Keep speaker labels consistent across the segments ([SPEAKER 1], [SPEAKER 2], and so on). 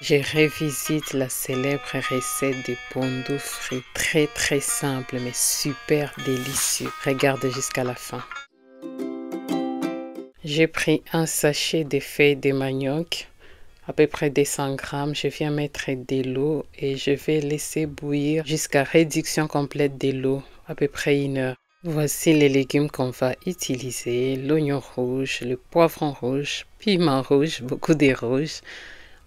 [SPEAKER 1] Je revisite la célèbre recette de pondou frit. Très simple mais super délicieux. Regarde jusqu'à la fin. J'ai pris un sachet de feuilles de manioc, à peu près 200 grammes. Je viens mettre de l'eau et je vais laisser bouillir jusqu'à réduction complète de l'eau, à peu près 1 heure. Voici les légumes qu'on va utiliser: l'oignon rouge, le poivron rouge, piment rouge, beaucoup de rouge,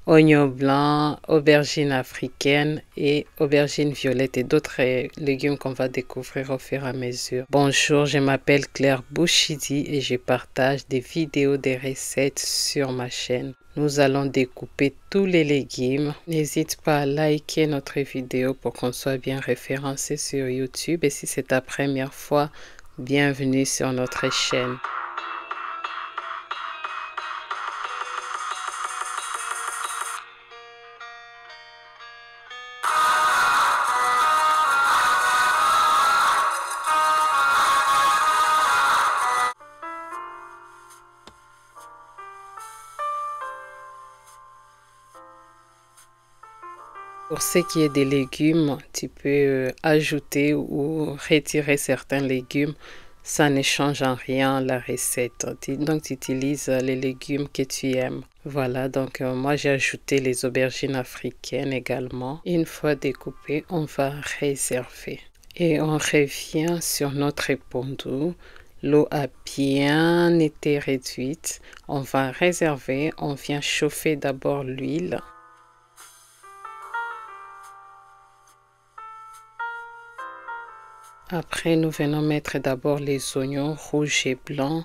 [SPEAKER 1] oignon blanc, aubergine africaine et aubergine violette et d'autres légumes qu'on va découvrir au fur et à mesure. Bonjour, je m'appelle Claire Bouchidi et je partage des vidéos de recettes sur ma chaîne. Nous allons découper tous les légumes. N'hésite pas à liker notre vidéo pour qu'on soit bien référencé sur YouTube. Et si c'est ta première fois, bienvenue sur notre chaîne. Pour ce qui est des légumes, tu peux ajouter ou retirer certains légumes. Ça ne change en rien la recette. Donc, tu utilises les légumes que tu aimes. Voilà, donc moi j'ai ajouté les aubergines africaines également. Une fois découpées, on va réserver. Et on revient sur notre pondou. L'eau a bien été réduite. On va réserver. On vient chauffer d'abord l'huile. Après, nous venons mettre d'abord les oignons rouges et blancs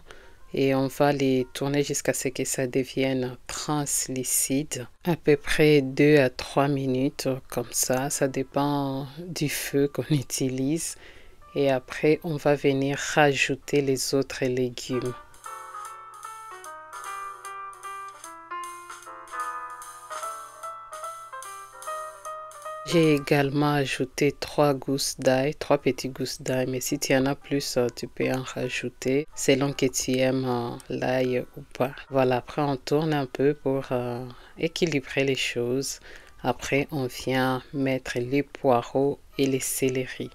[SPEAKER 1] et on va les tourner jusqu'à ce que ça devienne translucide. À peu près 2 à 3 minutes comme ça. Ça dépend du feu qu'on utilise. Et après, on va venir rajouter les autres légumes. J'ai également ajouté 3 gousses d'ail, 3 petits gousses d'ail, mais si tu en as plus, tu peux en rajouter selon que tu aimes l'ail ou pas. Voilà, après on tourne un peu pour équilibrer les choses. Après, on vient mettre les poireaux et les céleris.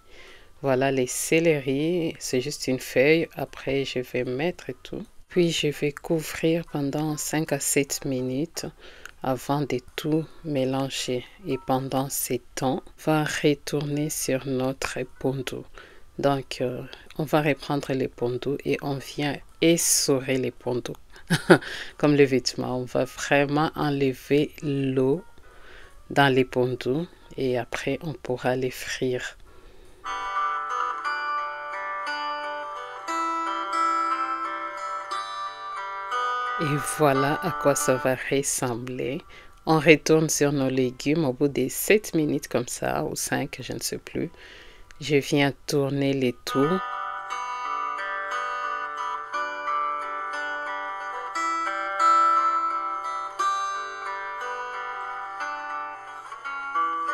[SPEAKER 1] Voilà, les céleris, c'est juste une feuille. Après, je vais mettre tout. Puis, je vais couvrir pendant 5 à 7 minutes avant de tout mélanger. Et pendant ce temps, on va retourner sur notre pondou. Donc, on va reprendre les pondous et on vient essorer les pondous. Comme le vêtement, on va vraiment enlever l'eau dans les pondous et après, on pourra les frire. Et voilà à quoi ça va ressembler. On retourne sur nos légumes au bout de 7 minutes comme ça, ou 5, je ne sais plus. Je viens tourner les tout.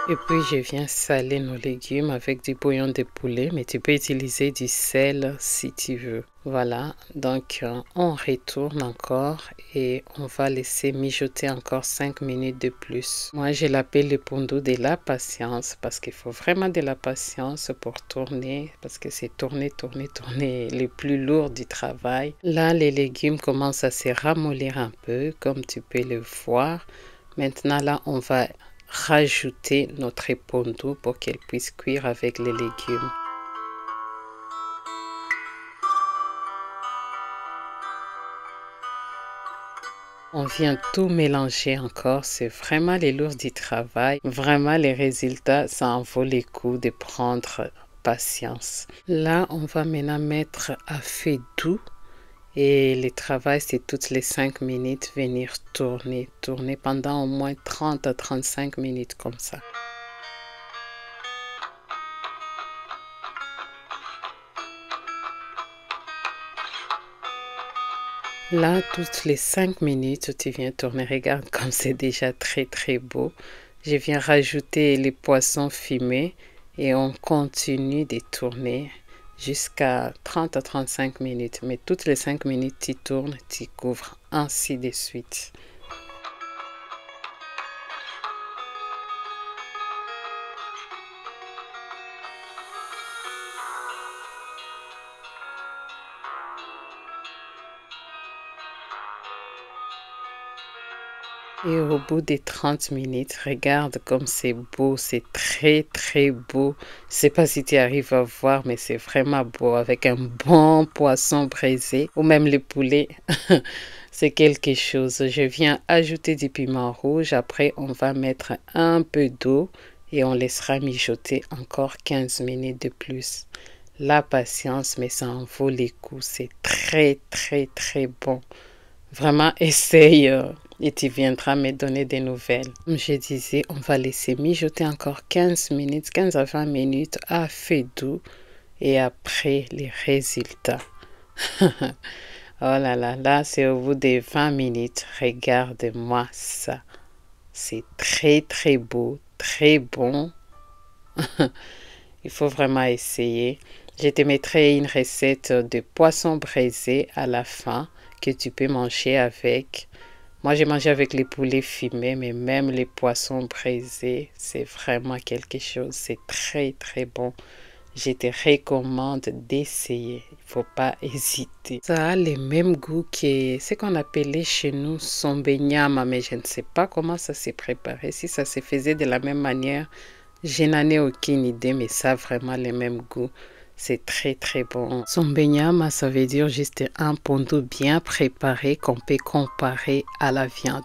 [SPEAKER 1] Et puis je viens saler nos légumes avec du bouillon de poulet, mais tu peux utiliser du sel si tu veux. Voilà, donc on retourne encore et on va laisser mijoter encore 5 minutes de plus. Moi je l'appelle le pondou de la patience parce qu'il faut vraiment de la patience pour tourner, parce que c'est tourner le plus lourd du travail. Là les légumes commencent à se ramollir un peu comme tu peux le voir. Maintenant là on va rajouter notre pondou pour qu'elle puisse cuire avec les légumes. On vient tout mélanger encore, c'est vraiment les lourds du travail. Vraiment les résultats, ça en vaut les coups de prendre patience. Là, on va maintenant mettre à feu doux. Et le travail, c'est toutes les 5 minutes venir tourner pendant au moins 30 à 35 minutes comme ça. Là, toutes les 5 minutes, tu viens tourner. Regarde comme c'est déjà très beau. Je viens rajouter les poissons fumés et on continue de tourner jusqu'à 30 à 35 minutes. Mais toutes les 5 minutes, tu tournes, tu couvres, ainsi de suite. Et au bout des 30 minutes, regarde comme c'est beau, c'est très très beau. Je sais pas si tu arrives à voir, mais c'est vraiment beau avec un bon poisson braisé ou même le poulet. C'est quelque chose. Je viens ajouter du piment rouge. Après, on va mettre un peu d'eau et on laissera mijoter encore 15 minutes de plus. La patience, mais ça en vaut les coups. C'est très très très bon. Vraiment, essaye et tu viendras me donner des nouvelles. Comme je disais, on va laisser mijoter encore 15 minutes, 15 à 20 minutes à feu doux. Et après, les résultats. Oh là là, là, c'est au bout des 20 minutes. Regarde-moi ça. C'est très, très beau, très bon. Il faut vraiment essayer. Je te mettrai une recette de poisson braisé à la fin que tu peux manger avec. Moi, j'ai mangé avec les poulets fumés, mais même les poissons braisés, c'est vraiment quelque chose. C'est très, très bon. Je te recommande d'essayer. Il ne faut pas hésiter. Ça a le même goût que ce qu'on appelait chez nous sombenyama, mais je ne sais pas comment ça s'est préparé. Si ça se faisait de la même manière, je n'en ai aucune idée, mais ça a vraiment le même goût. C'est très très bon. Sombenyama, ça veut dire juste un pondu bien préparé qu'on peut comparer à la viande.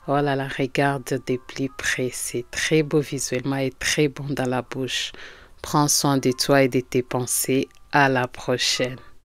[SPEAKER 1] Oh là là, regarde de plus près. C'est très beau visuellement et très bon dans la bouche. Prends soin de toi et de tes pensées. À la prochaine.